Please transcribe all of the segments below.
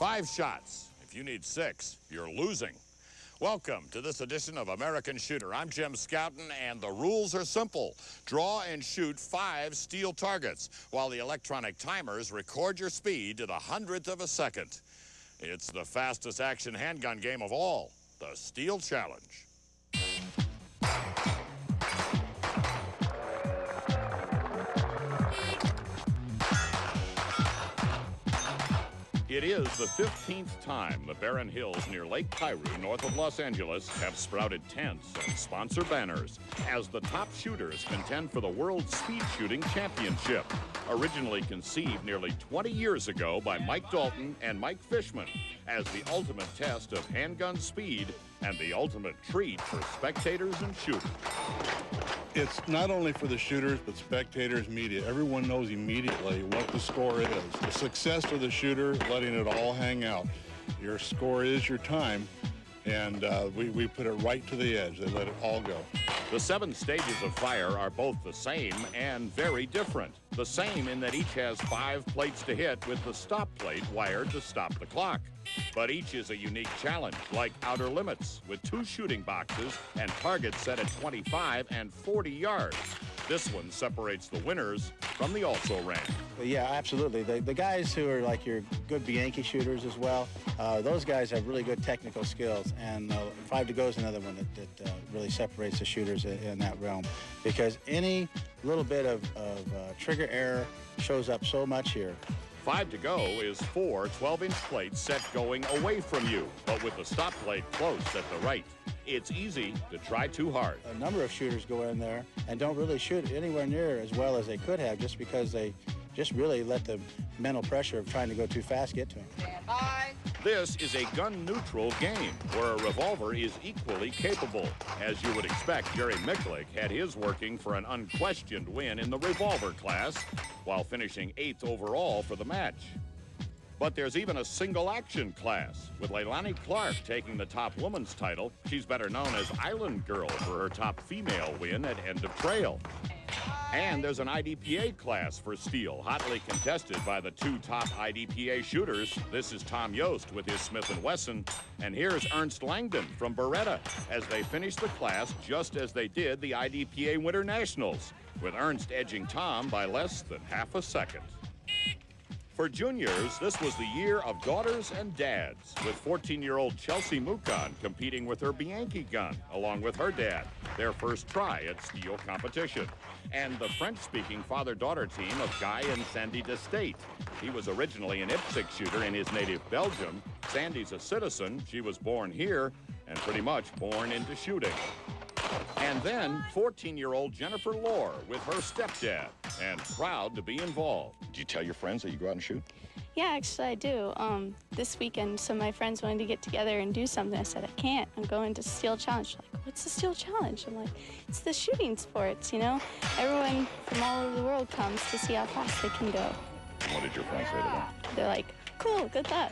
5 shots. If you need 6, you're losing. Welcome to this edition of American Shooter. I'm Jim Scouten, and the rules are simple. Draw and shoot 5 steel targets, while the electronic timers record your speed to the 100th of a second. It's the fastest action handgun game of all, the Steel Challenge. It is the 15th time the barren hills near Lake Piru, north of Los Angeles, have sprouted tents and sponsor banners as the top shooters contend for the World Speed Shooting Championship, originally conceived nearly 20 years ago by Mike Dalton and Mike Fishman as the ultimate test of handgun speed and the ultimate treat for spectators and shooters. It's not only for the shooters, but spectators, media. Everyone knows immediately what the score is. The success of the shooter, letting it all hang out. Your score is your time, and we put it right to the edge. They let it all go. The 7 stages of fire are both the same and very different. The same in that each has 5 plates to hit with the stop plate wired to stop the clock. But each is a unique challenge, like Outer Limits, with 2 shooting boxes and targets set at 25 and 40 yards. This one separates the winners from the also-ran. Yeah, absolutely. The guys who are like your good Bianchi shooters as well, those guys have really good technical skills, and 5 to go is another one that really separates the shooters in that realm, because any little bit of trigger error shows up so much here. 5 to go is 4 12-inch plates set going away from you, but with the stop plate close at the right. It's easy to try too hard. A number of shooters go in there and don't really shoot anywhere near as well as they could have, just because they just really let the mental pressure of trying to go too fast get to them. Stand by. This is a gun-neutral game where a revolver is equally capable. As you would expect, Jerry Micklick had his working for an unquestioned win in the revolver class, while finishing 8th overall for the match. But there's even a single-action class, with Leilani Clark taking the top woman's title. She's better known as Island Girl for her top female win at End of Trail. And there's an IDPA class for steel, hotly contested by the 2 top IDPA shooters. This is Tom Yost with his Smith & Wesson, and here's Ernst Langdon from Beretta as they finish the class just as they did the IDPA Winter Nationals, with Ernst edging Tom by less than half a second. For juniors, this was the year of daughters and dads, with 14-year-old Chelsea Mukon competing with her Bianchi gun, along with her dad, their first try at steel competition. And the French-speaking father-daughter team of Guy and Sandy Destate. He was originally an IPSC shooter in his native Belgium. Sandy's a citizen. She was born here and pretty much born into shooting. And then 14-year-old Jennifer Lohr with her stepdad, and proud to be involved. Do you tell your friends that you go out and shoot? Yeah, actually I do. This weekend, some of my friends wanted to get together and do something. I said, I can't. I'm going to Steel Challenge. They're like, what's the Steel Challenge? I'm like, it's the shooting sports, you know? Everyone from all over the world comes to see how fast they can go. What did your friends say to that? They're like, cool, good luck.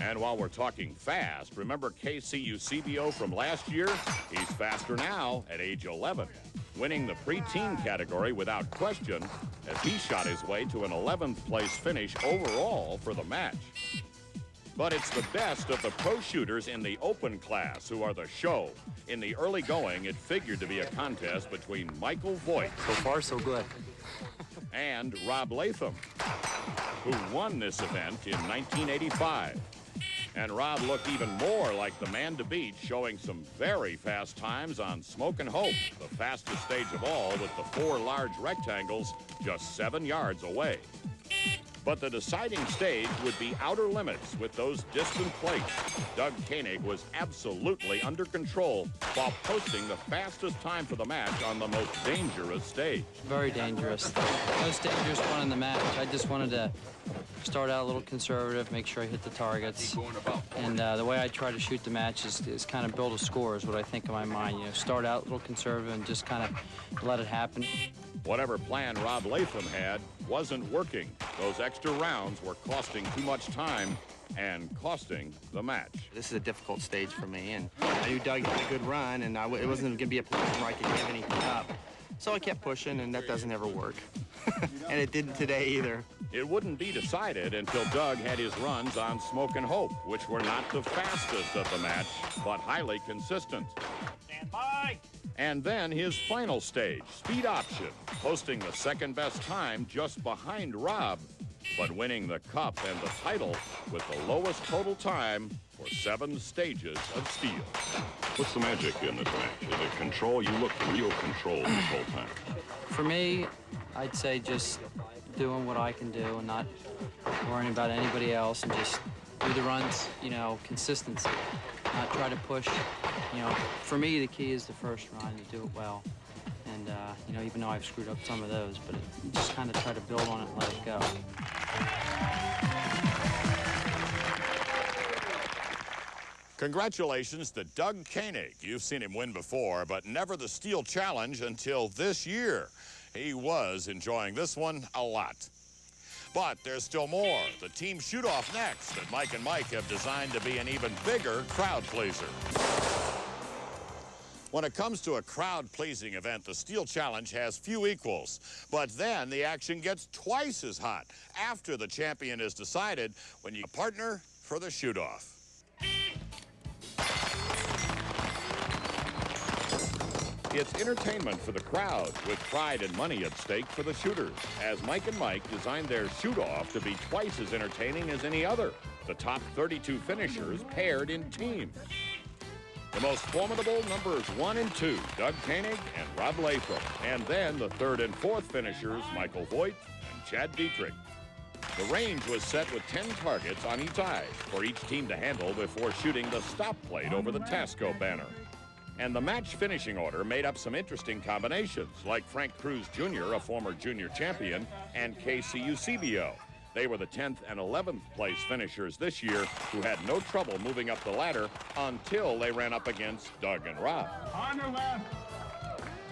And while we're talking fast, remember Casey Eusebio from last year? He's faster now at age 11, winning the preteen category without question as he shot his way to an 11th place finish overall for the match. But it's the best of the pro shooters in the open class who are the show. In the early going, it figured to be a contest between Michael Voigt. So far, so good. And Rob Latham, who won this event in 1985. And Rob looked even more like the man to beat, showing some very fast times on Smoke and Hope, the fastest stage of all, with the 4 large rectangles just 7 yards away. But the deciding stage would be Outer Limits with those distant plates. Doug Koenig was absolutely under control while posting the fastest time for the match on the most dangerous stage. Very dangerous. The most dangerous one in the match. I just wanted to start out a little conservative, make sure I hit the targets. And the way I try to shoot the match is kind of build a score is what I think in my mind. You know, start out a little conservative and just kind of let it happen. Whatever plan Rob Latham had wasn't working. Those extra rounds were costing too much time and costing the match. This is a difficult stage for me, and I knew Doug had a good run, and it wasn't going to be a position where I could give anything up. So I kept pushing, and that doesn't ever work. And it didn't today either. It wouldn't be decided until Doug had his runs on Smoke and Hope, which were not the fastest of the match, but highly consistent. Stand by. And then his final stage, Speed Option, posting the second best time just behind Rob, but winning the cup and the title with the lowest total time for 7 stages of steel. What's the magic in this match? Is it control? You look real controlled this whole time. For me, I'd say just doing what I can do and not worrying about anybody else and just do the runs, you know, consistency. Not try to push, you know. For me, the key is the first run, to do it well. And, you know, even though I've screwed up some of those, but just kind of try to build on it and let it go. Congratulations to Doug Koenig. You've seen him win before, but never the Steel Challenge until this year. He was enjoying this one a lot. But there's still more. The team shoot-off next that Mike and Mike have designed to be an even bigger crowd pleaser. When it comes to a crowd-pleasing event, the Steel Challenge has few equals. But then the action gets twice as hot after the champion is decided when you partner for the shoot-off. It's entertainment for the crowd, with pride and money at stake for the shooters, as Mike and Mike designed their shoot-off to be twice as entertaining as any other. The top 32 finishers paired in teams. The most formidable numbers 1 and 2, Doug Koenig and Rob Latham. And then the 3rd and 4th finishers, Michael Voigt and Chad Dietrich. The range was set with 10 targets on each eye for each team to handle before shooting the stop plate over the Tasco banner. And the match finishing order made up some interesting combinations, like Frank Cruz Jr., a former junior champion, and Casey Eusebio. They were the 10th and 11th place finishers this year who had no trouble moving up the ladder until they ran up against Doug and Rob. On the left,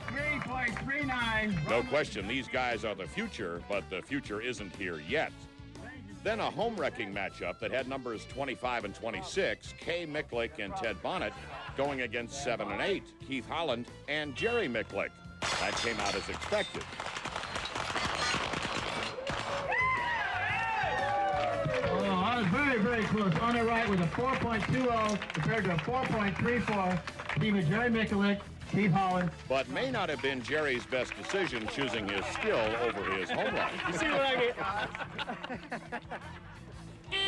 3.39. No question, these guys are the future, but the future isn't here yet. Then a home-wrecking matchup that had numbers 25 and 26, Kay Micklick and Ted Bonnet, going against 7 and 8, Keith Holland and Jerry Micklick. That came out as expected. Oh, I was very, very close. On the right with a 4.20 compared to a 4.34. Team of Jerry Micklick, Keith Holland. But may not have been Jerry's best decision choosing his skill over his home run. You see what I get?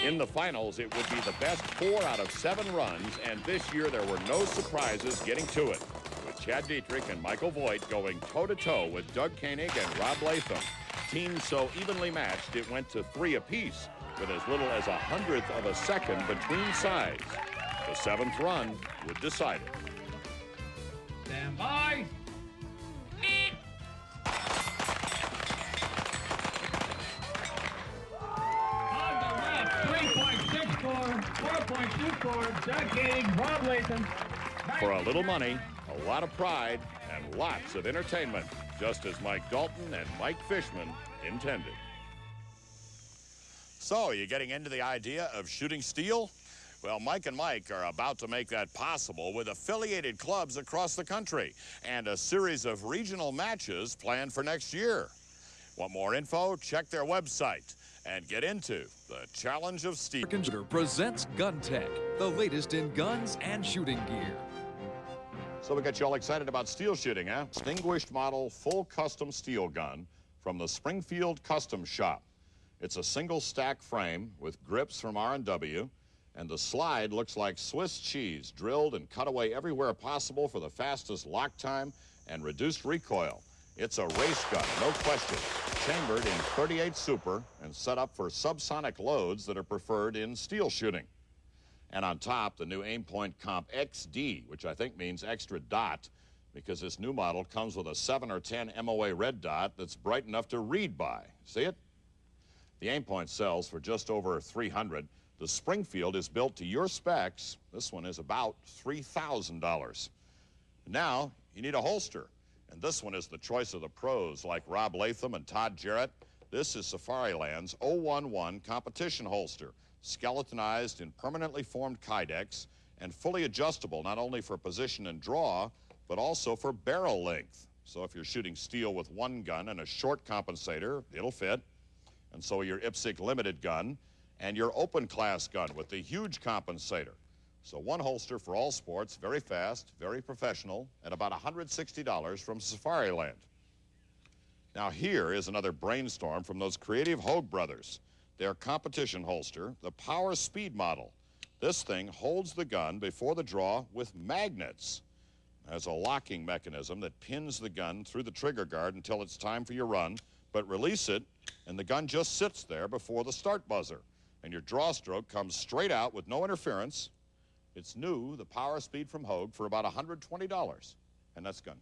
In the finals, it would be the best 4 out of 7 runs, and this year there were no surprises getting to it, with Chad Dietrich and Michael Voigt going toe-to-toe with Doug Koenig and Rob Latham. Teams so evenly matched it went to 3 apiece, with as little as 1/100th of a second between sides. The 7th run would decide it. Stand by. On the left, 3.64, 4.24, Doug Koenig, Rob Latham. For a little money, a lot of pride, and lots of entertainment, just as Mike Dalton and Mike Fishman intended. So, you getting into the idea of shooting steel? Well, Mike and Mike are about to make that possible with affiliated clubs across the country and a series of regional matches planned for next year. Want more info? Check their website and get into the Challenge of Steel. Shooter presents Gun Tech, the latest in guns and shooting gear. So we got you all excited about steel shooting, huh? Distinguished model full custom steel gun from the Springfield Custom Shop. It's a single stack frame with grips from R&W, and the slide looks like Swiss cheese, drilled and cut away everywhere possible for the fastest lock time and reduced recoil. It's a race gun, no question, chambered in 38 Super and set up for subsonic loads that are preferred in steel shooting. And on top, the new Aimpoint Comp XD, which I think means extra dot, because this new model comes with a 7 or 10 MOA red dot that's bright enough to read by. See it? The Aimpoint sells for just over $300. The Springfield is built to your specs. This one is about $3,000. Now, you need a holster. And this one is the choice of the pros like Rob Latham and Todd Jarrett. This is Safariland's 011 competition holster, skeletonized in permanently formed Kydex and fully adjustable not only for position and draw, but also for barrel length. So if you're shooting steel with one gun and a short compensator, it'll fit. And so your IPSC limited gun and your open class gun with the huge compensator. So one holster for all sports, very fast, very professional, at about $160 from Safariland. Now here is another brainstorm from those creative Hogue brothers. Their competition holster, the Power Speed model. This thing holds the gun before the draw with magnets. There's a locking mechanism that pins the gun through the trigger guard until it's time for your run, but release it, and the gun just sits there before the start buzzer. And your draw stroke comes straight out with no interference. It's new, the Power Speed from Hogue, for about $120. And that's Gun Tech.